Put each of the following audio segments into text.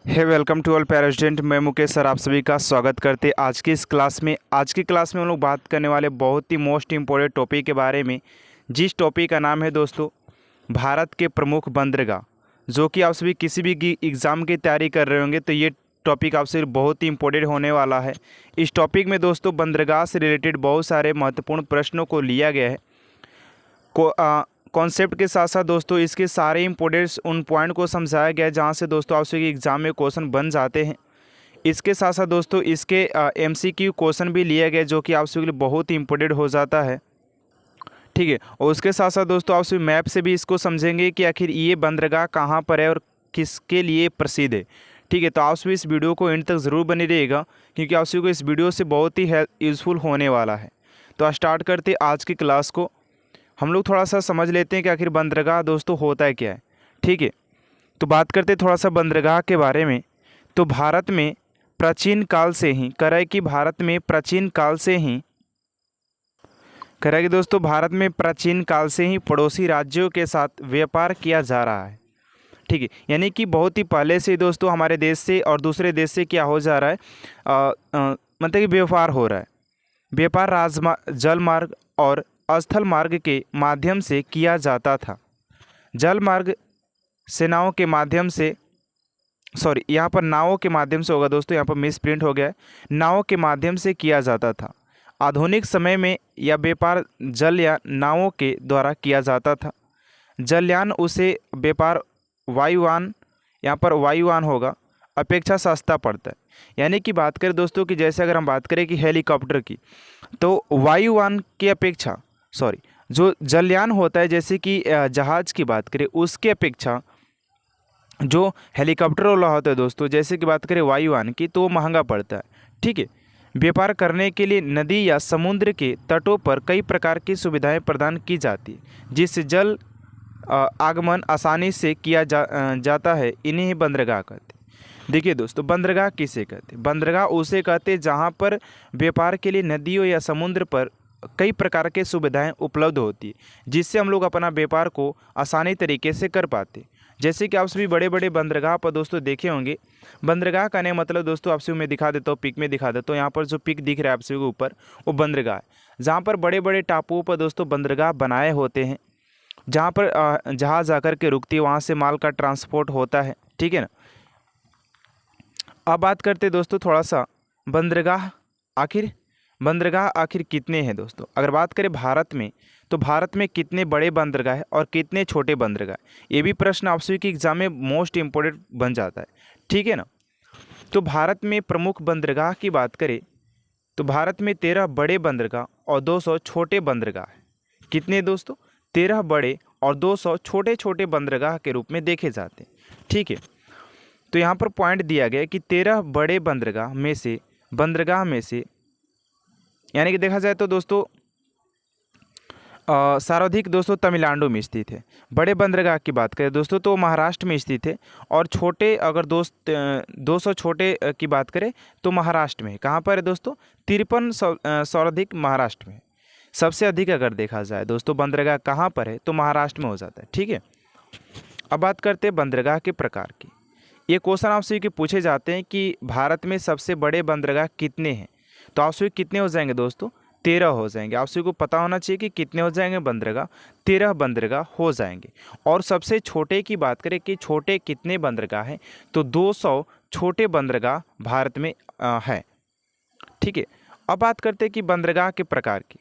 Hey welcome to all persistent. मैं Mukesh sir आप सभी का स्वागत करते आज की क्लास में हम लोग बात करने वाले बहुत ही मोस्ट इम्पोर्टेंट टॉपिक के बारे में, जिस टॉपिक का नाम है दोस्तों भारत के प्रमुख बंदरगाह। जो कि आप सभी किसी भी एग्ज़ाम की तैयारी कर रहे होंगे तो ये टॉपिक आपसे बहुत ही इंपॉर्टेंट होने वाला है। इस टॉपिक में दोस्तों बंदरगाह से रिलेटेड बहुत सारे महत्वपूर्ण प्रश्नों को लिया गया है। कॉन्सेप्ट के साथ साथ दोस्तों इसके सारे इंपॉर्टेंट्स उन पॉइंट को समझाया गया है जहाँ से दोस्तों आपसे एग्ज़ाम में क्वेश्चन बन जाते हैं। इसके साथ साथ दोस्तों इसके एमसीक्यू क्वेश्चन भी लिया गया जो कि आपसे के लिए बहुत ही इंपॉर्टेंट हो जाता है। ठीक है, और उसके साथ साथ दोस्तों आपसे मैप से भी इसको समझेंगे कि आखिर ये बंदरगाह कहाँ पर है और किसके लिए प्रसिद्ध है। ठीक है, तो आप सभी इस वीडियो को एंड तक ज़रूर बने रहिएगा क्योंकि आप सभी को इस वीडियो से बहुत ही यूज़फुल होने वाला है। तो स्टार्ट करते आज की क्लास को। हम लोग थोड़ा सा समझ लेते हैं कि आखिर बंदरगाह दोस्तों होता है क्या है। ठीक है, तो बात करते थोड़ा सा बंदरगाह के बारे में। तो भारत में प्राचीन काल से ही दोस्तों भारत में प्राचीन काल से ही पड़ोसी राज्यों के साथ व्यापार किया जा रहा है। ठीक है, यानी कि बहुत ही पहले से दोस्तों हमारे देश से और दूसरे देश से क्या हो जा रहा है, मतलब कि व्यापार हो रहा है। व्यापार जल मार्ग और स्थल मार्ग के माध्यम से किया जाता था। जल मार्ग सेनाओं के माध्यम से, सॉरी यहाँ पर नावों के माध्यम से होगा दोस्तों, यहाँ पर मिस प्रिंट हो गया है। नावों के माध्यम से किया जाता था। आधुनिक समय में यह व्यापार जल या नावों के द्वारा किया जाता था। जलयान उसे व्यापार वायुयान, यहाँ पर वायुयान होगा, अपेक्षा सस्ता पड़ता है। यानी कि बात करें दोस्तों कि जैसे अगर हम बात करें कि हेलीकॉप्टर की, तो वायुयान की अपेक्षा जो जलयान होता है जैसे कि जहाज़ की बात करें उसके अपेक्षा जो हेलीकॉप्टर वाला होता है दोस्तों, जैसे कि बात करें वायुयान की, तो वो महंगा पड़ता है। ठीक है, व्यापार करने के लिए नदी या समुद्र के तटों पर कई प्रकार की सुविधाएं प्रदान की जाती है जिससे जल आगमन आसानी से किया जाता है। इन्हें ही बंदरगाह कहते हैं। देखिए दोस्तों, बंदरगाह किसे कहते हैं? बंदरगाह उसे कहते हैं जहाँ पर व्यापार के लिए नदियों या समुद्र पर कई प्रकार के सुविधाएं उपलब्ध होती है जिससे हम लोग अपना व्यापार को आसानी तरीके से कर पाते। जैसे कि आप सभी बड़े बड़े बंदरगाह पर दोस्तों देखे होंगे। बंदरगाह का नहीं मतलब दोस्तों आप सभी मैं दिखा देता हूँ, पिक में दिखा देता हूँ। यहाँ पर जो पिक दिख रहा है आप सभी के ऊपर वो बंदरगाह है, जहाँ पर बड़े बड़े टापुओं पर दोस्तों बंदरगाह बनाए होते हैं, जहाँ पर जहाज़ आकर के रुकती है, वहाँ से माल का ट्रांसपोर्ट होता है। ठीक है ना। अब बात करते दोस्तों थोड़ा सा बंदरगाह आखिर कितने हैं दोस्तों। अगर बात करें भारत में, तो भारत में कितने बड़े बंदरगाह हैं और कितने छोटे बंदरगाह, ये भी प्रश्न आप सभी के एग्जाम में मोस्ट इम्पोर्टेंट बन जाता है। ठीक है ना। तो भारत में प्रमुख बंदरगाह की बात करें तो भारत में 13 बड़े बंदरगाह और 200 छोटे बंदरगाह हैं। कितने दोस्तों? 13 बड़े और 200 छोटे छोटे बंदरगाह के रूप में देखे जाते हैं। ठीक है, तो यहाँ पर पॉइंट दिया गया कि 13 बड़े बंदरगाह में से यानी कि देखा जाए तो दोस्तों सर्वाधिक दोस्तों तमिलनाडु में स्थित है। बड़े बंदरगाह की बात करें दोस्तों तो महाराष्ट्र में स्थित है। और छोटे अगर 200 छोटे की बात करें तो महाराष्ट्र में है। कहाँ पर है दोस्तों? 53 सर्वाधिक महाराष्ट्र में है। सबसे अधिक अगर देखा जाए दोस्तों बंदरगाह कहाँ पर है तो महाराष्ट्र में हो जाता है। ठीक है, अब बात करते हैं बंदरगाह के प्रकार की। ये क्वेश्चन आपसे कि पूछे जाते हैं कि भारत में सबसे बड़े बंदरगाह कितने हैं, तो आपसे कितने हो जाएंगे दोस्तों? 13 हो जाएंगे। आपसे को पता होना चाहिए कि कितने हो जाएंगे बंदरगाह, 13 बंदरगाह हो जाएंगे। और सबसे छोटे की बात करें कि छोटे कितने बंदरगाह हैं, तो 200 छोटे बंदरगाह भारत में है। ठीक है, अब बात करते हैं कि बंदरगाह के प्रकार की।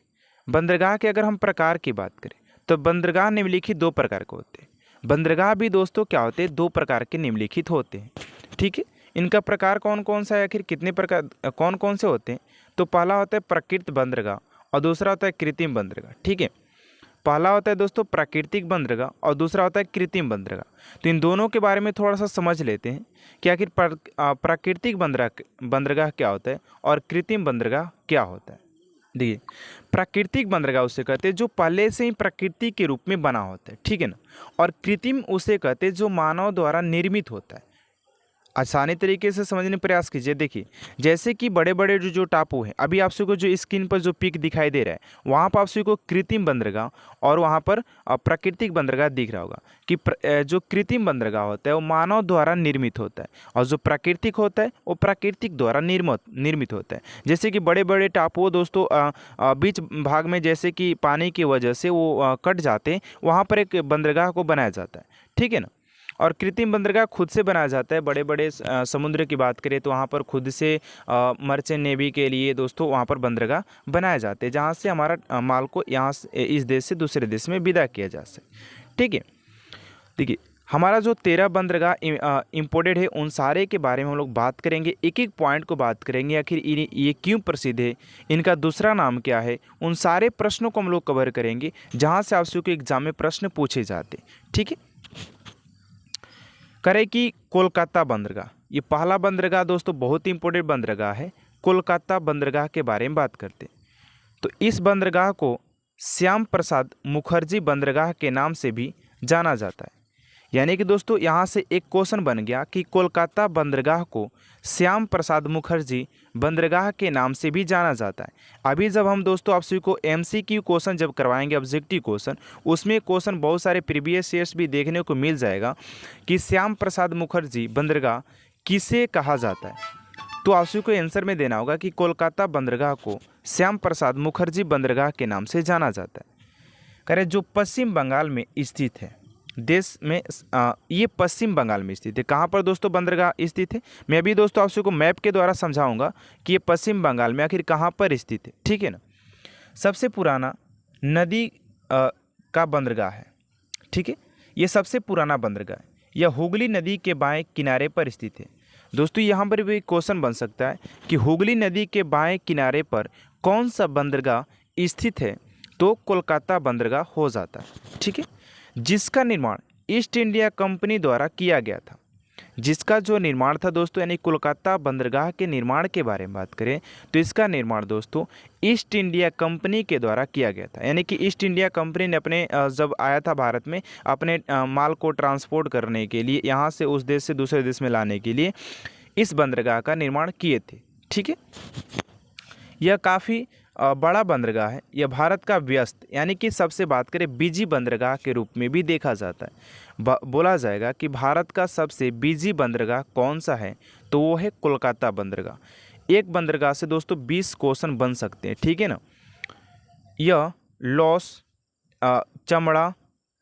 बंदरगाह के अगर हम प्रकार की बात करें तो बंदरगाह निम्नलिखित 2 प्रकार के होते हैं। बंदरगाह भी दोस्तों क्या होते हैं? 2 प्रकार के निम्नलिखित होते हैं। ठीक है, इनका प्रकार कौन कौन सा है, आखिर कितने प्रकार कौन कौन से होते हैं? तो पहला होता है प्राकृतिक बंदरगाह और दूसरा होता है कृत्रिम बंदरगाह। ठीक है, पहला होता है दोस्तों प्राकृतिक बंदरगाह और दूसरा होता है कृत्रिम बंदरगाह। तो इन दोनों के बारे में थोड़ा सा समझ लेते हैं कि आखिर प्राकृतिक बंदरगाह क्या होता है और कृत्रिम बंदरगाह क्या होता है। देखिए, प्राकृतिक बंदरगाह उसे कहते हैं जो पहले से ही प्रकृति के रूप में बना होता है। ठीक है ना। और कृत्रिम उसे कहते हैं जो मानव द्वारा निर्मित होता है। आसानी तरीके से समझने का प्रयास कीजिए। देखिए, जैसे कि बड़े बड़े जो जो टापू हैं, अभी आप सभी को जो स्क्रीन पर जो पिक दिखाई दे रहा है, वहाँ पर आप सभी को कृत्रिम बंदरगाह और वहाँ पर प्राकृतिक बंदरगाह दिख रहा होगा कि जो कृत्रिम बंदरगाह होता है वो मानव द्वारा निर्मित होता है, और जो प्राकृतिक होता है वो प्राकृतिक द्वारा निर्मित होता है। जैसे कि बड़े बड़े टापू दोस्तों बीच भाग में जैसे कि पानी की वजह से वो कट जाते हैं, वहाँ पर एक बंदरगाह को बनाया जाता है, ठीक है ना। और कृत्रिम बंदरगाह खुद से बनाया जाता है। बड़े बड़े समुद्र की बात करें तो वहाँ पर खुद से मर्चेंट नेवी के लिए दोस्तों वहाँ पर बंदरगाह बनाए जाते हैं, जहाँ से हमारा माल को यहाँ से इस देश से दूसरे देश में विदा किया जा सके, ठीक है। देखिए, हमारा जो 13 बंदरगाह इम्पोर्टेड है, उन सारे के बारे में हम लोग बात करेंगे, एक एक पॉइंट को बात करेंगे, आखिर ये क्यों प्रसिद्ध है, इनका दूसरा नाम क्या है, उन सारे प्रश्नों को हम लोग कवर करेंगे जहाँ से आपसे एग्जाम में प्रश्न पूछे जाते, ठीक है। करें कि कोलकाता बंदरगाह, ये पहला बंदरगाह दोस्तों बहुत ही इंपॉर्टेंट बंदरगाह है। कोलकाता बंदरगाह के बारे में बात करते, तो इस बंदरगाह को श्याम प्रसाद मुखर्जी बंदरगाह के नाम से भी जाना जाता है। यानी कि दोस्तों यहाँ से एक क्वेश्चन बन गया कि कोलकाता बंदरगाह को श्याम प्रसाद मुखर्जी बंदरगाह के नाम से भी जाना जाता है। अभी जब हम दोस्तों आप सभी को MCQ क्वेश्चन जब करवाएंगे, ऑब्जेक्टिव क्वेश्चन, उसमें क्वेश्चन बहुत सारे प्रीवियस ईयर्स भी देखने को मिल जाएगा कि श्याम प्रसाद मुखर्जी बंदरगाह किसे कहा जाता है। तो आप सभी को आंसर में देना होगा कि कोलकाता बंदरगाह को श्याम प्रसाद मुखर्जी बंदरगाह के नाम से जाना जाता है। करें जो पश्चिम बंगाल में स्थित है, देश में ये पश्चिम बंगाल में स्थित है। कहाँ पर दोस्तों बंदरगाह स्थित है, मैं अभी दोस्तों आप सबको मैप के द्वारा समझाऊंगा कि ये पश्चिम बंगाल में आखिर कहाँ पर स्थित है, ठीक है ना। सबसे पुराना नदी का बंदरगाह है, ठीक है, ये सबसे पुराना बंदरगाह है। यह हुगली नदी के बाएं किनारे पर स्थित है। दोस्तों यहाँ पर भी क्वेश्चन बन सकता है कि हुगली नदी के बाएं किनारे पर कौन सा बंदरगाह स्थित है, तो कोलकाता बंदरगाह हो जाता है, ठीक है, जिसका निर्माण ईस्ट इंडिया कंपनी द्वारा किया गया था। जिसका जो निर्माण था दोस्तों, यानी कोलकाता बंदरगाह के निर्माण के बारे में बात करें तो इसका निर्माण दोस्तों ईस्ट इंडिया कंपनी के द्वारा किया गया था। यानी कि ईस्ट इंडिया कंपनी ने अपने जब आया था भारत में अपने माल को ट्रांसपोर्ट करने के लिए, यहाँ से उस देश से दूसरे देश में लाने के लिए इस बंदरगाह का निर्माण किए थे, ठीक है। यह काफ़ी बड़ा बंदरगाह है। यह भारत का व्यस्त यानी कि सबसे बात करें बिजी बंदरगाह के रूप में भी देखा जाता है। बोला जाएगा कि भारत का सबसे बिजी बंदरगाह कौन सा है, तो वो है कोलकाता बंदरगाह। एक बंदरगाह से दोस्तों 20 क्वेश्चन बन सकते हैं, ठीक है ना। यह लॉस, चमड़ा,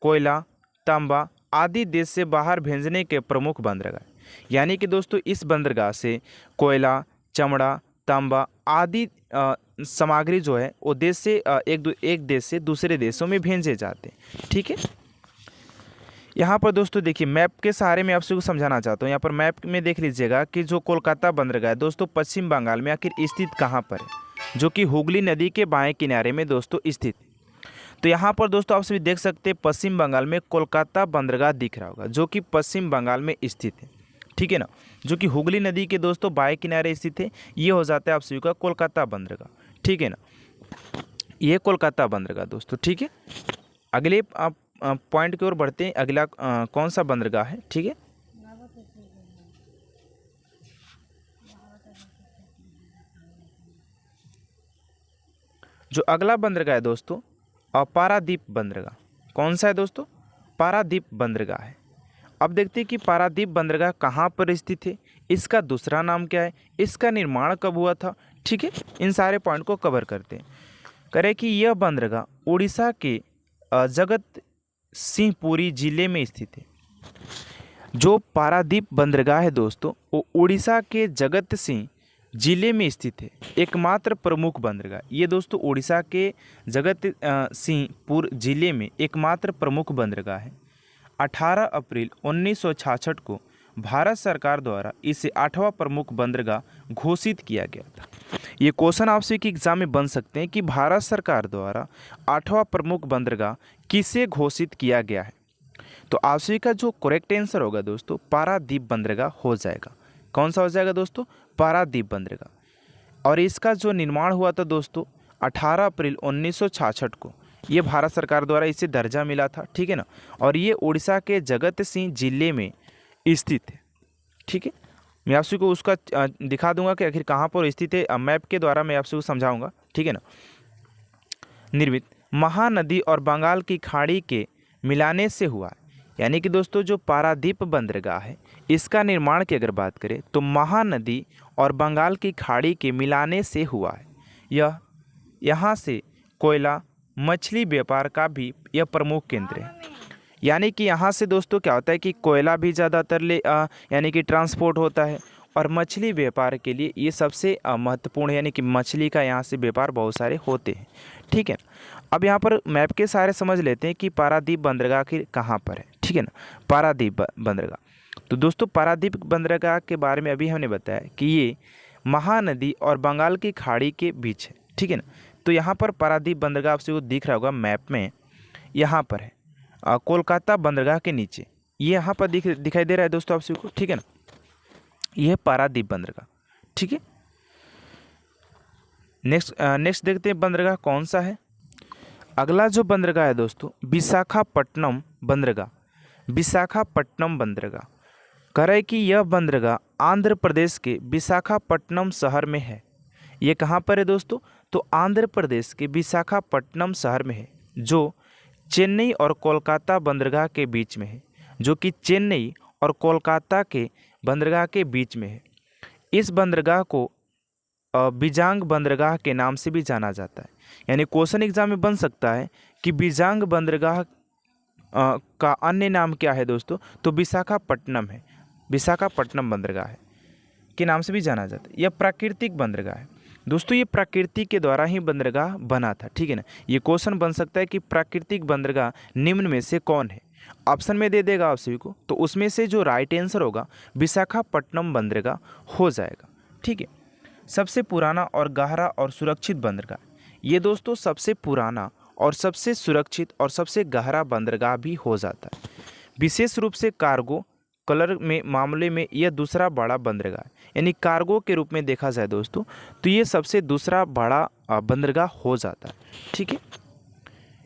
कोयला, तांबा आदि देश से बाहर भेजने के प्रमुख बंदरगाह है। यानी कि दोस्तों इस बंदरगाह से कोयला, चमड़ा, तांबा आदि सामग्री जो है वो देश से एक देश से दूसरे देशों में भेजे जाते हैं, ठीक है। यहाँ पर दोस्तों देखिए मैप के सहारे में आपसे समझाना चाहता हूँ। यहाँ पर मैप में देख लीजिएगा कि जो कोलकाता बंदरगाह है दोस्तों पश्चिम बंगाल में आखिर स्थित कहाँ पर है, जो कि हुगली नदी के बाएं किनारे में दोस्तों स्थित है। तो यहाँ पर दोस्तों आप सभी देख सकते हैं पश्चिम बंगाल में कोलकाता बंदरगाह दिख रहा होगा, जो कि पश्चिम बंगाल में स्थित है, ठीक है ना, जो कि हुगली नदी के दोस्तों बाएं किनारे स्थित है। ये हो जाता है आप सभी का कोलकाता बंदरगाह, ठीक है ना, ये कोलकाता बंदरगाह दोस्तों, ठीक है। अगले आप पॉइंट की ओर बढ़ते हैं। अगला कौन सा बंदरगाह है, ठीक है। जो अगला बंदरगाह है दोस्तों पारादीप बंदरगाह। कौन सा है दोस्तों, पारादीप बंदरगाह है। अब देखते हैं कि पारादीप बंदरगाह कहाँ पर स्थित है, इसका दूसरा नाम क्या है, इसका निर्माण कब हुआ था, ठीक है। इन सारे पॉइंट को कवर करते हैं। करें कि यह बंदरगाह उड़ीसा के जगत सिंहपुरी जिले में स्थित है। जो पारादीप बंदरगाह है दोस्तों वो उड़ीसा के जगत सिंह जिले में स्थित है, एकमात्र प्रमुख बंदरगाह। ये दोस्तों उड़ीसा के जगत सिंहपुर जिले में एकमात्र प्रमुख बंदरगाह है। 18 अप्रैल 1966 को भारत सरकार द्वारा इसे 8वां प्रमुख बंदरगाह घोषित किया गया था। ये क्वेश्चन आपसे कि एग्जाम में बन सकते हैं कि भारत सरकार द्वारा 8वां प्रमुख बंदरगाह किसे घोषित किया गया है। तो आपसे का जो करेक्ट आंसर होगा दोस्तों पारादीप बंदरगाह हो जाएगा। कौन सा हो जाएगा दोस्तों, पारादीप बंदरगाह। और इसका जो निर्माण हुआ था दोस्तों 18 अप्रैल 1966 को, ये भारत सरकार द्वारा इसे दर्जा मिला था, ठीक है ना। और ये उड़ीसा के जगत सिंह जिले में स्थित है, ठीक है। मैं आप सभी को उसका दिखा दूंगा कि आखिर कहाँ पर स्थित है, मैप के द्वारा मैं आप सभी को समझाऊंगा, ठीक है ना। निर्मित महानदी और बंगाल की खाड़ी के मिलाने से हुआ है। यानी कि दोस्तों जो पारादीप बंदरगाह है इसका निर्माण की अगर बात करें तो महानदी और बंगाल की खाड़ी के मिलाने से हुआ है। यह यहाँ से कोयला मछली व्यापार का भी यह प्रमुख केंद्र है। यानी कि यहाँ से दोस्तों क्या होता है कि कोयला भी ज़्यादातर यानी कि ट्रांसपोर्ट होता है, और मछली व्यापार के लिए ये सबसे महत्वपूर्ण है, यानी कि मछली का यहाँ से व्यापार बहुत सारे होते हैं, ठीक है ना। अब यहाँ पर मैप के सारे समझ लेते हैं कि पारादीप बंदरगाह की कहाँ पर है, ठीक है ना। पारादीप बंदरगाह, तो दोस्तों पारादीप बंदरगाह के बारे में अभी हमने बताया कि ये महानदी और बंगाल की खाड़ी के बीच है, ठीक है ना। तो यहाँ पर पारादीप बंदरगाह आपसे दिख रहा होगा मैप में, यहाँ पर है कोलकाता बंदरगाह के नीचे, ये यहाँ पर दिखाई दे रहा है दोस्तों आप सभी को, ठीक है ना। यह पारादीप बंदरगाह, ठीक है। नेक्स्ट देखते हैं बंदरगाह कौन सा है। अगला जो बंदरगाह है दोस्तों विशाखापट्टनम बंदरगाह। विशाखापट्टनम बंदरगाह कह रहा है कि यह बंदरगाह आंध्र प्रदेश के विशाखापट्टनम शहर में है। ये कहाँ पर है दोस्तों, तो आंध्र प्रदेश के विशाखापट्टनम शहर में है, जो चेन्नई और कोलकाता बंदरगाह के बीच में है, जो कि चेन्नई और कोलकाता के बंदरगाह के बीच में है। इस बंदरगाह को बीजांग बंदरगाह के नाम से भी जाना जाता है। यानी क्वेश्चन एग्जाम में बन सकता है कि बीजांग बंदरगाह का अन्य नाम क्या है दोस्तों, तो विशाखापट्टनम है, विशाखापट्टनम बंदरगाह है के नाम से भी जाना जाता है। यह प्राकृतिक बंदरगाह है दोस्तों, ये प्रकृति के द्वारा ही बंदरगाह बना था, ठीक है ना। ये क्वेश्चन बन सकता है कि प्राकृतिक बंदरगाह निम्न में से कौन है, ऑप्शन में दे देगा आप सभी को, तो उसमें से जो राइट आंसर होगा विशाखापट्टनम बंदरगाह हो जाएगा, ठीक है। सबसे पुराना और गहरा और सुरक्षित बंदरगाह, ये दोस्तों सबसे पुराना और सबसे सुरक्षित और सबसे गहरा बंदरगाह भी हो जाता है। विशेष रूप से कार्गो कलर में मामले में यह दूसरा बड़ा बंदरगाह है, यानी कार्गो के रूप में देखा जाए दोस्तों तो ये सबसे दूसरा बड़ा बंदरगाह हो जाता है, ठीक है।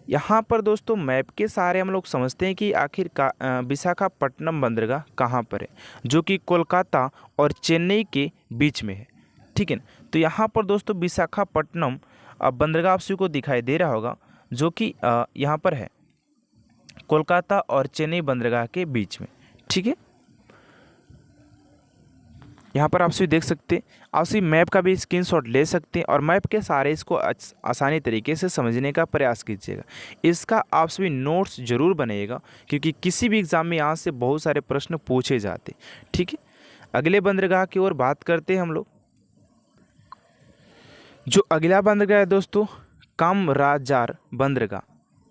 यहाँ पर दोस्तों मैप के सहारे हम लोग समझते हैं कि आखिर विशाखापट्टनम बंदरगाह कहाँ पर है, जो कि कोलकाता और चेन्नई के बीच में है, ठीक है ना। तो यहाँ पर दोस्तों विशाखापट्टनम बंदरगाह आप सभी को दिखाई दे रहा होगा, जो कि यहाँ पर है कोलकाता और चेन्नई बंदरगाह के बीच में, ठीक है। यहाँ पर आप सभी देख सकते हैं, आप सभी मैप का भी स्क्रीनशॉट ले सकते हैं और मैप के सहारे इसको आसानी तरीके से समझने का प्रयास कीजिएगा। इसका आप सभी नोट्स जरूर बनाइएगा, क्योंकि किसी भी एग्जाम में यहाँ से बहुत सारे प्रश्न पूछे जाते, ठीक है। अगले बंदरगाह की ओर बात करते हैं हम लोग। जो अगला बंदरगाह है दोस्तों कामराजार बंदरगाह।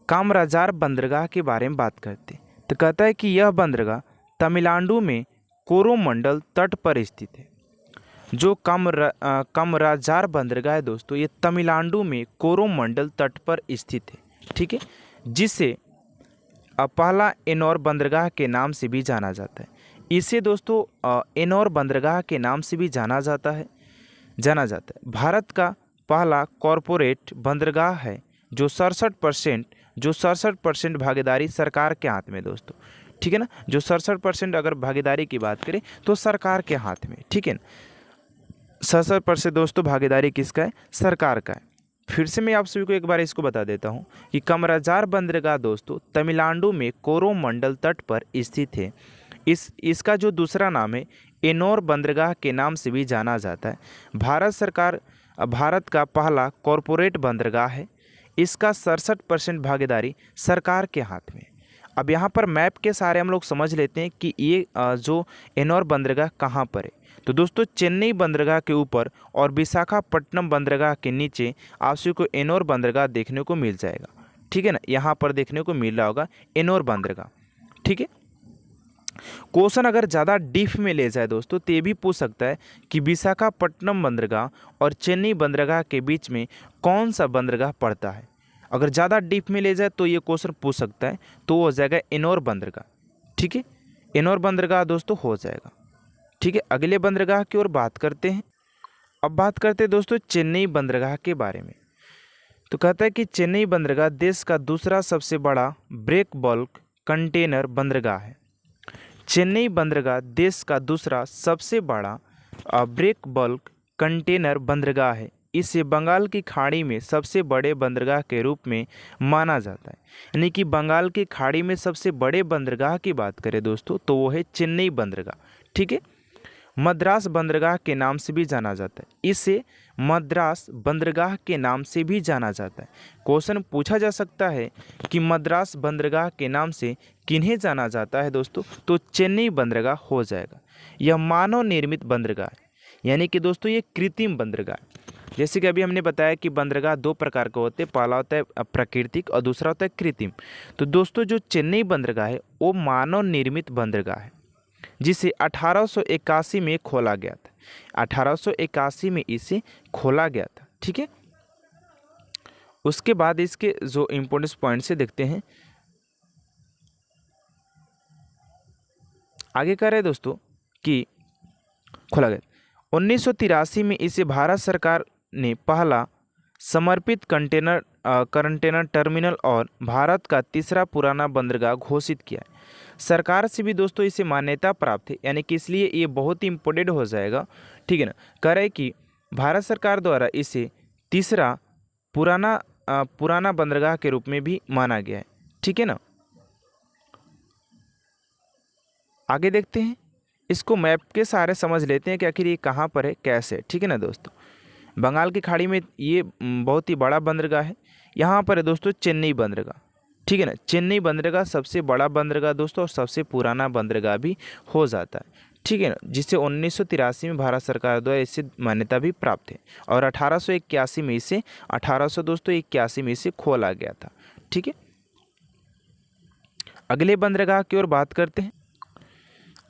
कामराजार बंदरगाह के बारे में बात करते हैं, तो कहता है कि यह बंदरगाह तमिलनाडु में कोरोमंडल तट पर स्थित है। जो कामराजार बंदरगाह है दोस्तों ये तमिलनाडु में कोरोमंडल तट पर स्थित है, ठीक है, जिसे पहला एनोर बंदरगाह के नाम से भी जाना जाता है। इसे दोस्तों एनोर बंदरगाह के नाम से भी जाना जाता है। भारत का पहला कॉरपोरेट बंदरगाह है जो 67% भागीदारी सरकार के हाथ में दोस्तों, ठीक है ना। जो 67% अगर भागीदारी की बात करें तो सरकार के हाथ में, ठीक है ना। 67% दोस्तों भागीदारी किसका है, सरकार का है। फिर से मैं आप सभी को एक बार इसको बता देता हूँ कि कामराजार बंदरगाह दोस्तों तमिलनाडु में कोरोमंडल तट पर स्थित है। इसका जो दूसरा नाम है एनोर बंदरगाह के नाम से भी जाना जाता है। भारत का पहला कॉरपोरेट बंदरगाह है। इसका 67% भागीदारी सरकार के हाथ में। अब यहाँ पर मैप के सहारे हम लोग समझ लेते हैं कि ये जो एनोर बंदरगाह कहाँ पर है। तो दोस्तों चेन्नई बंदरगाह के ऊपर और विशाखापट्टनम बंदरगाह के नीचे आप सभी को एनोर बंदरगाह देखने को मिल जाएगा, ठीक है ना। यहाँ पर देखने को मिल रहा होगा एनोर बंदरगाह, ठीक है। क्वेश्चन अगर ज़्यादा डीप में ले जाए दोस्तों तो ये भी पूछ सकता है कि विशाखापट्टनम बंदरगाह और चेन्नई बंदरगाह के बीच में कौन सा बंदरगाह पड़ता है। अगर ज़्यादा डीप में ले जाए तो ये क्वेश्चन पूछ सकता है, तो वो हो जाएगा एनोर बंदरगाह, ठीक है। एनोर बंदरगाह दोस्तों हो जाएगा, ठीक है। अगले बंदरगाह की ओर बात करते हैं। अब बात करते हैं दोस्तों चेन्नई बंदरगाह के बारे में। तो कहता है कि चेन्नई बंदरगाह देश का दूसरा सबसे बड़ा ब्रेक बल्क कंटेनर बंदरगाह है। चेन्नई बंदरगाह देश का दूसरा सबसे बड़ा ब्रेक बल्क कंटेनर बंदरगाह है। इसे बंगाल की खाड़ी में सबसे बड़े बंदरगाह के रूप में माना जाता है। यानी कि बंगाल की खाड़ी में सबसे बड़े बंदरगाह की बात करें दोस्तों तो वो है चेन्नई बंदरगाह। ठीक है, मद्रास बंदरगाह के नाम से भी जाना जाता है। इसे मद्रास बंदरगाह के नाम से भी जाना जाता है। क्वेश्चन पूछा जा सकता है कि मद्रास बंदरगाह के नाम से किन्हें जाना जाता है दोस्तों, तो चेन्नई बंदरगाह हो जाएगा। यह मानव निर्मित बंदरगाह है, यानी कि दोस्तों ये कृत्रिम बंदरगाह है। जैसे कि अभी हमने बताया कि बंदरगाह दो प्रकार के होते हैं, पहला होता है प्राकृतिक और दूसरा होता है कृत्रिम। तो दोस्तों जो चेन्नई बंदरगाह है वो मानव निर्मित बंदरगाह है, जिसे 1881 में खोला गया था। 1881 में इसे खोला गया था। ठीक है, उसके बाद इसके जो इम्पोर्टेंट पॉइंट से देखते हैं। आगे कह रहे हैं दोस्तों कि खोला गया 1983 में इसे भारत सरकार ने पहला समर्पित कंटेनर टर्मिनल और भारत का तीसरा पुराना बंदरगाह घोषित किया है। सरकार से भी दोस्तों इसे मान्यता प्राप्त है, यानी कि इसलिए ये बहुत ही इम्पोर्टेंट हो जाएगा। ठीक है ना, कह रहे कि भारत सरकार द्वारा इसे तीसरा पुराना बंदरगाह के रूप में भी माना गया है। ठीक है ना, आगे देखते हैं। इसको मैप के सहारे समझ लेते हैं कि आखिर ये कहाँ पर है, कैसे है। ठीक है ना दोस्तों, बंगाल की खाड़ी में ये बहुत ही बड़ा बंदरगाह है। यहाँ पर है दोस्तों चेन्नई बंदरगाह। ठीक है ना, चेन्नई बंदरगाह सबसे बड़ा बंदरगाह दोस्तों और सबसे पुराना बंदरगाह भी हो जाता है। ठीक है ना, जिसे 1983 में भारत सरकार द्वारा इसे मान्यता भी प्राप्त है और 1881 में इसे 1881 में इसे खोला गया था। ठीक है, अगले बंदरगाह की ओर बात करते हैं।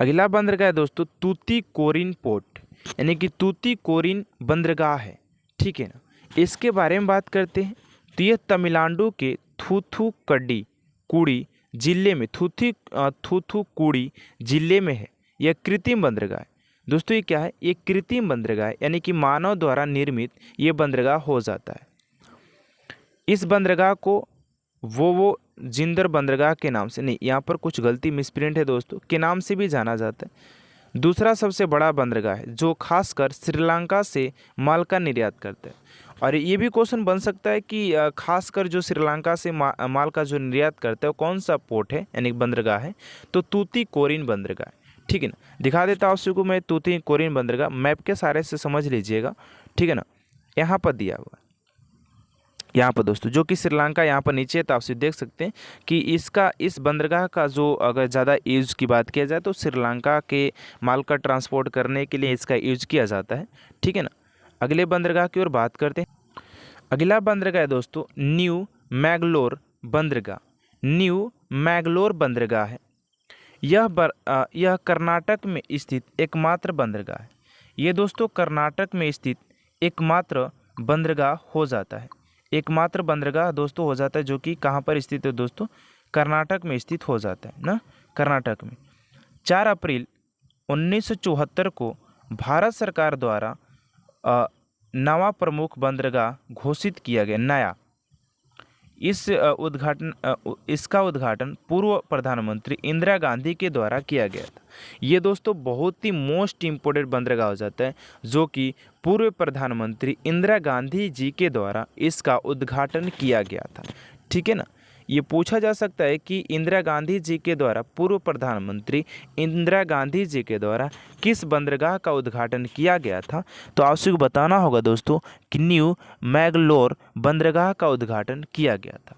अगला बंदरगाह है दोस्तों तूतीकोरिन पोर्ट, यानी कि तूतीकोरिन बंदरगाह है। ठीक है ना, इसके बारे में बात करते हैं तो यह तमिलनाडु के थूथुक्कुडी जिले में थूथुक्कुडी जिले में है। यह कृत्रिम बंदरगाह है दोस्तों। ये क्या है, ये कृत्रिम बंदरगाह है, यानी कि मानव द्वारा निर्मित ये बंदरगाह हो जाता है। इस बंदरगाह को वो जिंदर बंदरगाह के नाम से नहीं, यहाँ पर कुछ गलती मिसप्रिंट है दोस्तों, के नाम से भी जाना जाता है। दूसरा सबसे बड़ा बंदरगाह है जो खासकर श्रीलंका से माल का निर्यात करता है। और ये भी क्वेश्चन बन सकता है कि खासकर जो श्रीलंका से माल का जो निर्यात करता है वो कौन सा पोर्ट है, यानी बंदरगाह है, तो तूतीकोरिन बंदरगाह है। ठीक है ना, दिखा देता हूँ आपको मैं तूतीकोरिन बंदरगाह, मैप के सहारे से समझ लीजिएगा। ठीक है ना, यहाँ पर दिया हुआ है, यहाँ पर दोस्तों जो कि श्रीलंका यहाँ पर नीचे है, तो आप देख सकते हैं कि इस बंदरगाह का जो अगर ज़्यादा यूज की बात किया जाए तो श्रीलंका के माल का ट्रांसपोर्ट करने के लिए इसका यूज किया जाता है। ठीक है ना, अगले बंदरगाह की ओर बात करते हैं। अगला बंदरगाह है दोस्तों न्यू मैंगलोर बंदरगाह। न्यू मैंगलोर बंदरगाह है। यह कर्नाटक में स्थित एकमात्र बंदरगाह है। ये दोस्तों कर्नाटक में स्थित एकमात्र बंदरगाह हो जाता है। एकमात्र बंदरगाह दोस्तों हो जाता है जो कि कहाँ पर स्थित है दोस्तों, कर्नाटक में स्थित हो जाता है ना, कर्नाटक में। 4 अप्रैल 1974 को भारत सरकार द्वारा नवा प्रमुख बंदरगाह घोषित किया गया नया। इसका उद्घाटन पूर्व प्रधानमंत्री इंदिरा गांधी के द्वारा किया गया था। ये दोस्तों बहुत ही मोस्ट इम्पोर्टेंट बंदरगाह हो जाता है जो कि पूर्व प्रधानमंत्री इंदिरा गांधी जी के द्वारा इसका उद्घाटन किया गया था। ठीक है ना, ये पूछा जा सकता है कि इंदिरा गांधी जी के द्वारा पूर्व प्रधानमंत्री इंदिरा गांधी जी के द्वारा किस बंदरगाह का उद्घाटन किया गया था, तो आपको बताना होगा दोस्तों कि न्यू मैंगलोर बंदरगाह का उद्घाटन किया गया था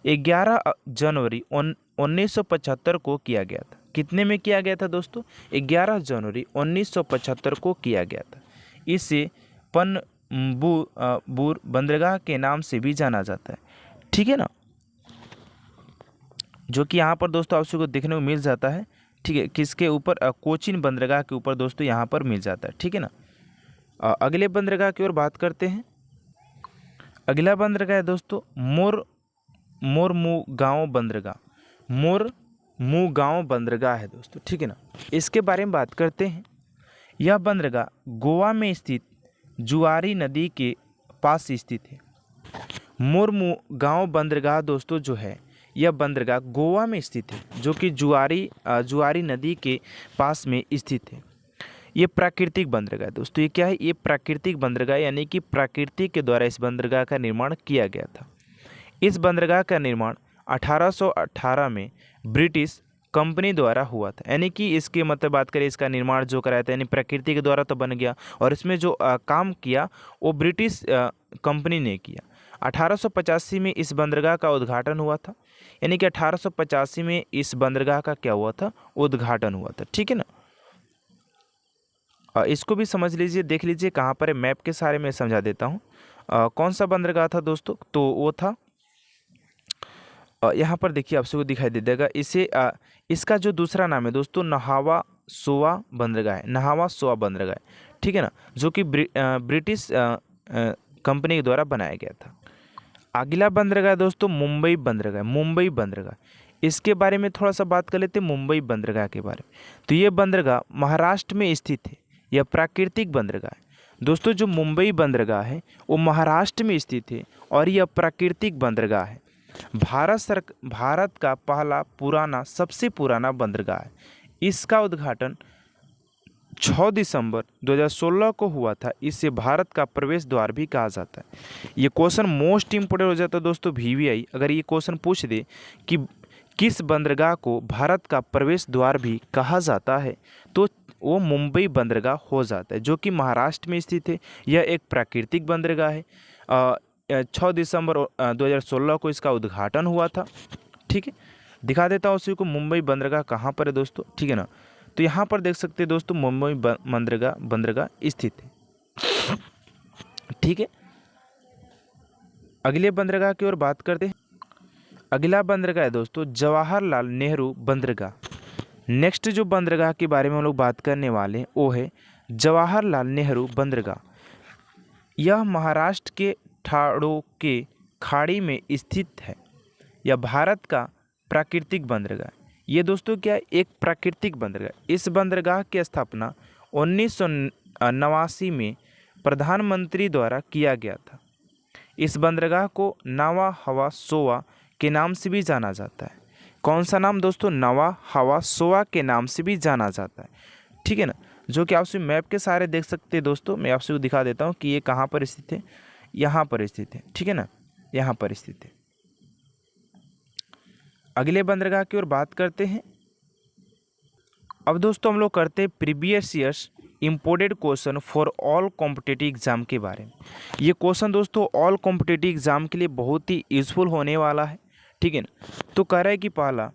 11 जनवरी 1975 को किया गया था। कितने में किया गया था दोस्तों, 11 जनवरी 1975 को किया गया था। इसे पनबूर बंदरगाह के नाम से भी जाना जाता है। ठीक है ना, जो कि यहाँ पर दोस्तों आपको देखने को मिल जाता है। ठीक है, किसके ऊपर, कोचीन बंदरगाह के ऊपर दोस्तों यहाँ पर मिल जाता है। ठीक है ना, अगले बंदरगाह की ओर बात करते हैं। अगला बंदरगाह है दोस्तों मोरमुगांव बंदरगाह। मोरमुगांव बंदरगाह है दोस्तों। ठीक है ना, इसके बारे में बात करते हैं। यह बंदरगाह गोवा में स्थित जुआरी नदी के पास स्थित है। मोरमुगांव बंदरगाह दोस्तों जो है यह बंदरगाह गोवा में स्थित है, जो कि जुआरी नदी के पास में स्थित है। ये प्राकृतिक बंदरगाह है दोस्तों। ये क्या है? ये प्राकृतिक बंदरगाह, यानी कि प्रकृति के द्वारा इस बंदरगाह का निर्माण किया गया था। इस बंदरगाह का निर्माण 1818 में ब्रिटिश कंपनी द्वारा हुआ था। यानी कि इसके मतलब बात करें, इसका निर्माण जो कराया था, यानी प्रकृति के द्वारा तो बन गया, और इसमें जो काम किया वो ब्रिटिश कंपनी ने किया। 1885 में इस बंदरगाह का उद्घाटन हुआ था। यानी कि 1885 में इस बंदरगाह का क्या हुआ था? उद्घाटन हुआ था। ठीक है ना। इसको भी समझ लीजिए, देख लीजिए कहाँ पर है, मैप के सहारे मैं समझा देता हूँ। कौन सा बंदरगाह था दोस्तों? तो वो था यहाँ पर देखिए, आपसे वो दिखाई दे देगा। इसका जो दूसरा नाम है दोस्तों, नहावा सोवा बंदरगाह है। नहावा सोवा बंदरगाह है, ठीक है ना, जो कि ब्रिटिश कंपनी के द्वारा बनाया गया था। अगला बंदरगाह दोस्तों मुंबई बंदरगाह। मुंबई बंदरगाह, इसके बारे में थोड़ा सा बात कर लेते हैं, मुंबई बंदरगाह के बारे में। तो ये बंदरगाह महाराष्ट्र में स्थित है। यह प्राकृतिक बंदरगाह है दोस्तों। जो मुंबई बंदरगाह है वो महाराष्ट्र में स्थित है और यह प्राकृतिक बंदरगाह है। भारत का पहला सबसे पुराना बंदरगाह है। इसका उद्घाटन 6 दिसंबर 2016 को हुआ था। इसे भारत का प्रवेश द्वार भी कहा जाता है। ये क्वेश्चन मोस्ट इंपोर्टेंट हो जाता है दोस्तों। VVI अगर ये क्वेश्चन पूछ दे कि किस बंदरगाह को भारत का प्रवेश द्वार भी कहा जाता है, तो वो मुंबई बंदरगाह हो जाता है, जो कि महाराष्ट्र में स्थित है। यह एक प्राकृतिक बंदरगाह है। 6 दिसंबर 2016 को इसका उद्घाटन हुआ था। ठीक है, दिखा देता हूँ उसी को, मुंबई बंदरगाह कहाँ पर है दोस्तों। ठीक है ना। तो यहाँ पर देख सकते हैं दोस्तों, मुंबई बंदरगाह स्थित है। ठीक है, अगले बंदरगाह की ओर बात करते हैं। अगला बंदरगाह है दोस्तों जवाहरलाल नेहरू बंदरगाह। नेक्स्ट जो बंदरगाह के बारे में हम लोग बात करने वाले हैं वो है जवाहरलाल नेहरू बंदरगाह। यह महाराष्ट्र के ठाड़ो के खाड़ी में स्थित है। यह भारत का प्राकृतिक बंदरगाह। ये दोस्तों क्या है? एक प्राकृतिक बंदरगाह। इस बंदरगाह की स्थापना 1989 में प्रधानमंत्री द्वारा किया गया था। इस बंदरगाह को नावा हवा सोवा के नाम से भी जाना जाता है। कौन सा नाम दोस्तों? नवा हवा सोवा के नाम से भी जाना जाता है। ठीक है ना, जो कि आपसे मैप के सहारे देख सकते हैं दोस्तों। मैं आपसे वो दिखा देता हूँ कि ये कहाँ पर स्थित है। यहाँ पर स्थित है। ठीक है ना, यहाँ पर स्थित है। अगले बंदरगाह की ओर बात करते हैं। अब दोस्तों हम लोग करते हैं previous years imported question for all competitive exam के बारे में। ये क्वेश्चन दोस्तों ऑल कॉम्पिटिटिव एग्जाम के लिए बहुत ही यूजफुल होने वाला है। ठीक है ना। तो कह रहा है कि पहला,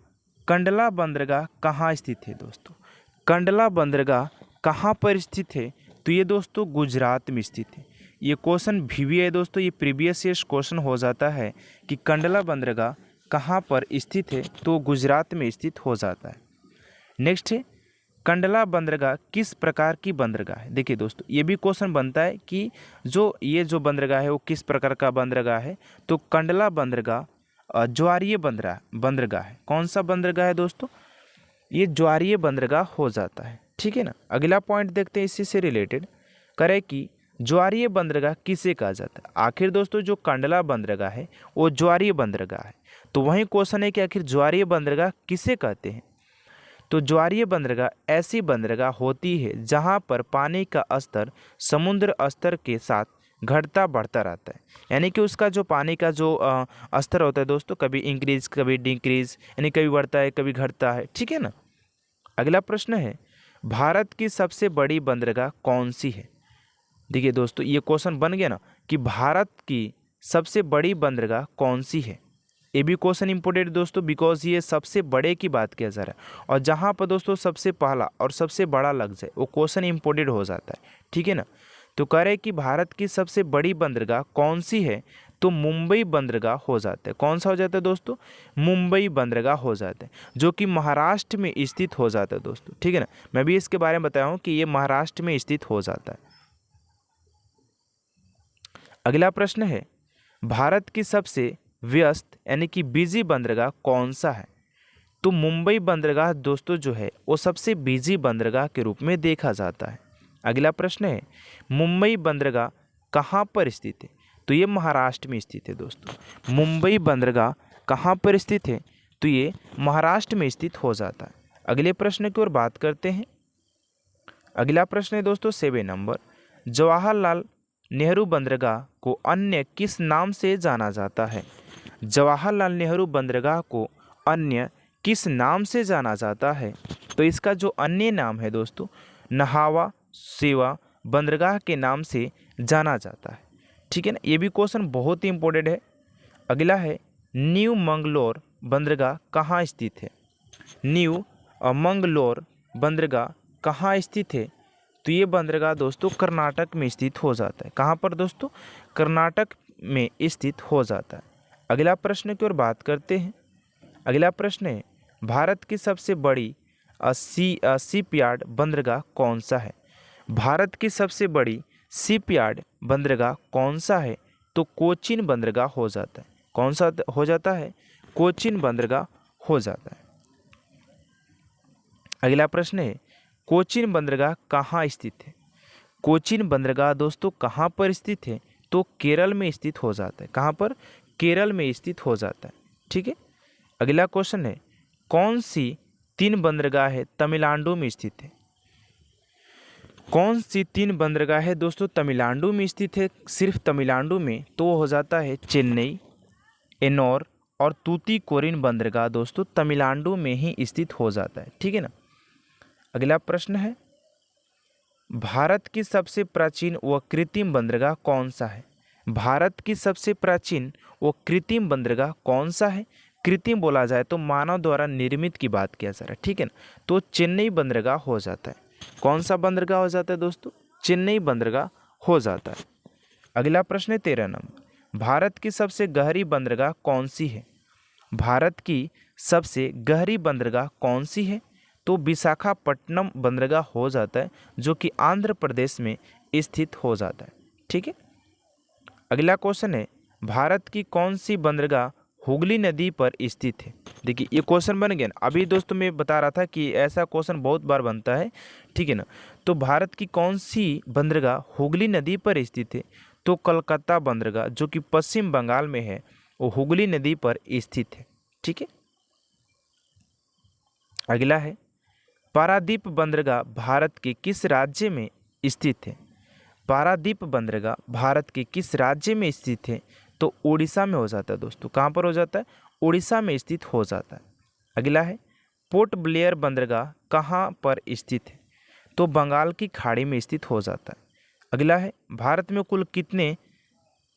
कंडला बंदरगाह कहाँ स्थित है दोस्तों? कंडला बंदरगाह कहाँ पर स्थित है? तो ये दोस्तों गुजरात में स्थित है। ये क्वेश्चन VVI दोस्तों, ये प्रीवियस ईयर्स क्वेश्चन हो जाता है कि कंडला बंदरगाह कहाँ पर स्थित है, तो गुजरात में स्थित हो जाता है। नेक्स्ट है, कंडला बंदरगाह किस प्रकार की बंदरगाह है? देखिए दोस्तों, ये भी क्वेश्चन बनता है कि ये जो बंदरगाह है वो किस प्रकार का बंदरगाह है। तो कंडला बंदरगाह ज्वारीय बंदरगाह है। कौन सा बंदरगाह है दोस्तों? ये ज्वारीय बंदरगाह हो जाता है। ठीक है ना। अगला पॉइंट देखते हैं इसी से रिलेटेड। करे कि ज्वारीय बंदरगाह किसे कहा जाता है? आखिर दोस्तों जो कंडला बंदरगाह है वो ज्वारीय बंदरगाह है। तो वही क्वेश्चन है कि आखिर ज्वारीय बंदरगाह किसे कहते हैं? तो ज्वारीय बंदरगाह ऐसी बंदरगाह होती है जहां पर पानी का स्तर समुद्र स्तर के साथ घटता बढ़ता रहता है। यानी कि उसका जो पानी का जो स्तर होता है दोस्तों, कभी इंक्रीज कभी डिक्रीज, यानी कभी बढ़ता है कभी घटता है। ठीक है ना। अगला प्रश्न है, भारत की सबसे बड़ी बंदरगाह कौन सी है? देखिए दोस्तों, ये क्वेश्चन बन गया ना कि भारत की सबसे बड़ी बंदरगाह कौन सी है। ये भी क्वेश्चन इंपोर्टेंट दोस्तों, बिकॉज ये सबसे बड़े की बात किया जा रहा है, और जहाँ पर दोस्तों सबसे पहला और सबसे बड़ा लग जाए वो क्वेश्चन इंपोर्टेंट हो जाता है। ठीक है ना। तो कह रहे कि भारत की सबसे बड़ी बंदरगाह कौन सी है? तो मुंबई बंदरगाह हो जाता है। कौन सा हो जाता है दोस्तों? मुंबई बंदरगाह हो जाता है, जो कि महाराष्ट्र में स्थित हो जाता है दोस्तों। ठीक है ना। मैं भी इसके बारे में बताया हूँ कि ये महाराष्ट्र में स्थित हो जाता है। अगला प्रश्न है, भारत की सबसे व्यस्त यानी कि बिजी बंदरगाह कौन सा है? तो मुंबई बंदरगाह दोस्तों जो है वो सबसे बिजी बंदरगाह के रूप में देखा जाता है। अगला प्रश्न है, मुंबई बंदरगाह कहाँ पर स्थित है? तो ये महाराष्ट्र में स्थित है दोस्तों। मुंबई बंदरगाह कहाँ पर स्थित है? तो ये महाराष्ट्र में स्थित हो जाता है। अगले प्रश्न की ओर बात करते हैं। अगला प्रश्न है दोस्तों 7 नंबर, जवाहरलाल नेहरू बंदरगाह को अन्य किस नाम से जाना जाता है? जवाहरलाल नेहरू बंदरगाह को अन्य किस नाम से जाना जाता है? तो इसका जो अन्य नाम है दोस्तों, नहावा सेवा बंदरगाह के नाम से जाना जाता है। ठीक है ना, ये भी क्वेश्चन बहुत ही इंपॉर्टेंट है। अगला है, न्यू मंगलोर बंदरगाह कहाँ स्थित है? न्यू मंगलोर बंदरगाह कहाँ स्थित है? तो ये बंदरगाह दोस्तों कर्नाटक में स्थित हो जाता है। कहाँ पर दोस्तों? कर्नाटक में स्थित हो जाता है। अगला प्रश्न की ओर बात करते हैं। अगला प्रश्न है, भारत की सबसे बड़ी शिपयार्ड बंदरगाह कौन सा है? भारत की सबसे बड़ी शिपयार्ड बंदरगाह कौन सा है? तो कोचीन बंदरगाह हो जाता है। कौन सा हो जाता है? कोचीन बंदरगाह हो जाता है। अगला प्रश्न है, कोचीन बंदरगाह कहाँ स्थित है? कोचीन बंदरगाह दोस्तों कहाँ पर स्थित है? तो केरल में स्थित हो जाता है। कहाँ पर? केरल में स्थित हो जाता है। ठीक है। अगला क्वेश्चन है, कौन सी 3 बंदरगाहें तमिलनाडु में स्थित है? कौन सी 3 बंदरगाहें दोस्तों तमिलनाडु में स्थित है? सिर्फ तमिलनाडु में, तो वो हो जाता है चेन्नई, एन्नोर और तूतीकोरिन बंदरगाह दोस्तों तमिलनाडु में ही स्थित हो जाता है। ठीक है ना। अगला प्रश्न है, भारत की सबसे प्राचीन व कृत्रिम बंदरगाह कौन सा है? भारत की सबसे प्राचीन व कृत्रिम बंदरगाह कौन सा है? कृत्रिम बोला जाए तो मानव द्वारा निर्मित की बात किया जा रहा है। ठीक है ना, तो चेन्नई बंदरगाह हो जाता है। कौन सा बंदरगाह हो जाता है दोस्तों? चेन्नई बंदरगाह हो जाता है। अगला प्रश्न है 13 नंबर, भारत की सबसे गहरी बंदरगाह कौन सी है? भारत की सबसे गहरी बंदरगाह कौन सी है? तो विशाखापट्टनम बंदरगाह हो जाता है, जो कि आंध्र प्रदेश में स्थित हो जाता है। ठीक है। अगला क्वेश्चन है, भारत की कौन सी बंदरगाह हुगली नदी पर स्थित है? देखिए ये क्वेश्चन बन गया ना। अभी दोस्तों मैं बता रहा था कि ऐसा क्वेश्चन बहुत बार बनता है। ठीक है ना। तो भारत की कौन सी बंदरगाह हुगली नदी पर स्थित है? तो कलकत्ता बंदरगाह, जो कि पश्चिम बंगाल में है, वो हुगली नदी पर स्थित है। ठीक है। अगला है, पारादीप बंदरगाह भारत के किस राज्य में स्थित है? पारादीप बंदरगाह भारत के किस राज्य में स्थित है? तो उड़ीसा में हो जाता है दोस्तों। कहाँ पर हो जाता है? उड़ीसा में स्थित हो जाता है। अगला है, पोर्ट ब्लेयर बंदरगाह कहाँ पर स्थित है? तो बंगाल की खाड़ी में स्थित हो जाता है। अगला है, भारत में कुल कितने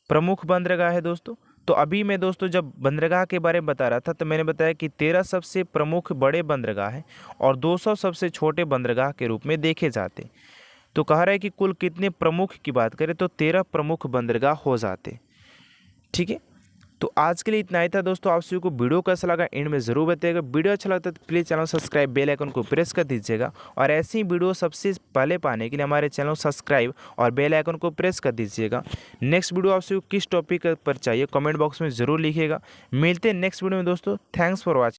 प्रमुख बंदरगाह है दोस्तों? तो अभी मैं दोस्तों जब बंदरगाह के बारे में बता रहा था तो मैंने बताया कि 13 सबसे प्रमुख बड़े बंदरगाह हैं और 200 सबसे छोटे बंदरगाह के रूप में देखे जाते हैं। तो कह रहा है कि कुल कितने प्रमुख की बात करें तो 13 प्रमुख बंदरगाह हो जाते। ठीक है। तो आज के लिए इतना ही था दोस्तों। आप सभी को वीडियो कैसा लगा एंड में ज़रूर बताइएगा। वीडियो अच्छा लगता है तो please channel subscribe, bell icon को प्रेस कर दीजिएगा और ऐसी ही वीडियो सबसे पहले पाने के लिए हमारे चैनल सब्सक्राइब और बेल आइकन को प्रेस कर दीजिएगा। नेक्स्ट वीडियो आप सभी को किस टॉपिक पर चाहिए कमेंट बॉक्स में ज़रूर लिखिएगा। मिलते हैं नेक्स्ट वीडियो में दोस्तों। Thanks for watching.